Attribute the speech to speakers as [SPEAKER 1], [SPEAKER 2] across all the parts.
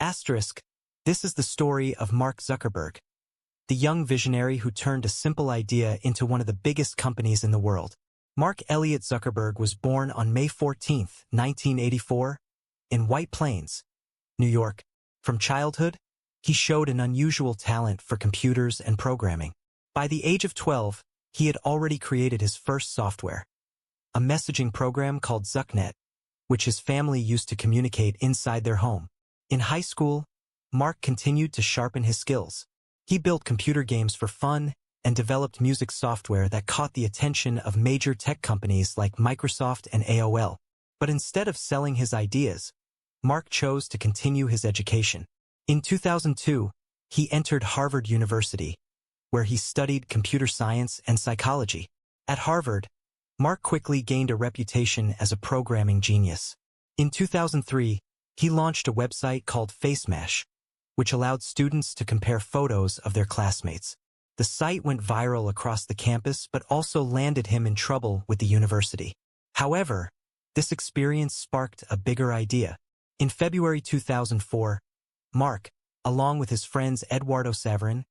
[SPEAKER 1] Asterisk, this is the story of Mark Zuckerberg, the young visionary who turned a simple idea into one of the biggest companies in the world. Mark Elliott Zuckerberg was born on May 14, 1984, in White Plains, New York. From childhood, he showed an unusual talent for computers and programming. By the age of 12, he had already created his first software, a messaging program called ZuckNet, which his family used to communicate inside their home. In high school, Mark continued to sharpen his skills. He built computer games for fun and developed music software that caught the attention of major tech companies like Microsoft and AOL. But instead of selling his ideas, Mark chose to continue his education. In 2002, he entered Harvard University, where he studied computer science and psychology. At Harvard, Mark quickly gained a reputation as a programming genius. In 2003, he launched a website called FaceMash, which allowed students to compare photos of their classmates. The site went viral across the campus but also landed him in trouble with the university. However, this experience sparked a bigger idea. In February 2004, Mark, along with his friends Eduardo Saverin,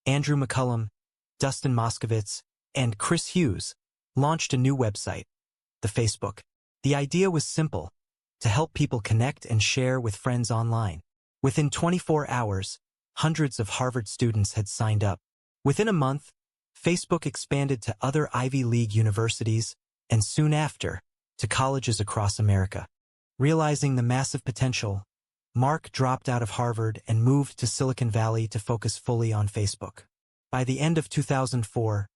[SPEAKER 1] Andrew McCullum, Dustin Moskovitz, and Chris Hughes, launched a new website, the Facebook. The idea was simple, to help people connect and share with friends online. Within 24 hours, hundreds of Harvard students had signed up. Within a month, Facebook expanded to other Ivy League universities and soon after, to colleges across America. Realizing the massive potential, Mark dropped out of Harvard and moved to Silicon Valley to focus fully on Facebook. By the end of 2004,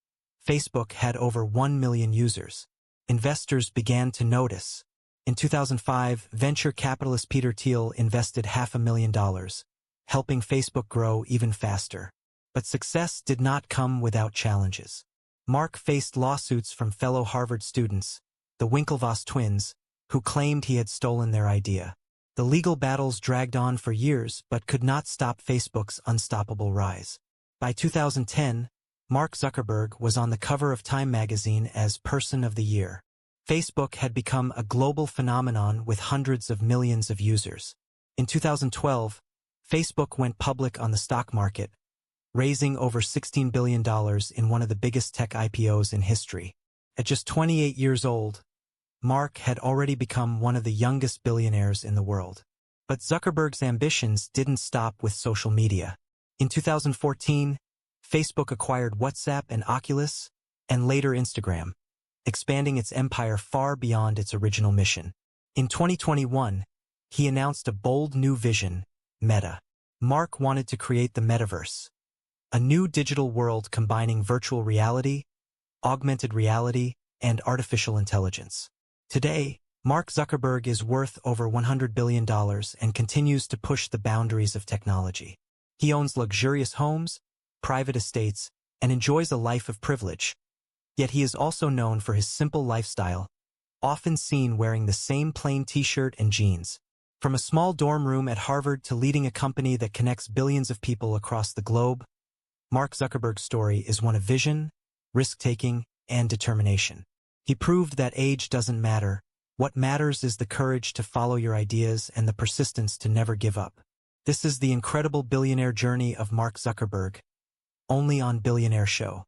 [SPEAKER 1] Facebook had over 1 million users. Investors began to notice. In 2005, venture capitalist Peter Thiel invested $500,000, helping Facebook grow even faster. But success did not come without challenges. Mark faced lawsuits from fellow Harvard students, the Winklevoss twins, who claimed he had stolen their idea. The legal battles dragged on for years but could not stop Facebook's unstoppable rise. By 2010, Mark Zuckerberg was on the cover of Time magazine as Person of the Year. Facebook had become a global phenomenon with hundreds of millions of users. In 2012, Facebook went public on the stock market, raising over $16 billion in one of the biggest tech IPOs in history. At just 28 years old, Mark had already become one of the youngest billionaires in the world. But Zuckerberg's ambitions didn't stop with social media. In 2014, Facebook acquired WhatsApp and Oculus, and later Instagram, expanding its empire far beyond its original mission. In 2021, he announced a bold new vision, Meta. Mark wanted to create the metaverse, a new digital world combining virtual reality, augmented reality, and artificial intelligence. Today, Mark Zuckerberg is worth over $100 billion and continues to push the boundaries of technology. He owns luxurious homes, private estates, and enjoys a life of privilege. Yet he is also known for his simple lifestyle, often seen wearing the same plain t-shirt and jeans. From a small dorm room at Harvard to leading a company that connects billions of people across the globe, Mark Zuckerberg's story is one of vision, risk-taking, and determination. He proved that age doesn't matter. What matters is the courage to follow your ideas and the persistence to never give up. This is the incredible billionaire journey of Mark Zuckerberg, only on Billionaire Show.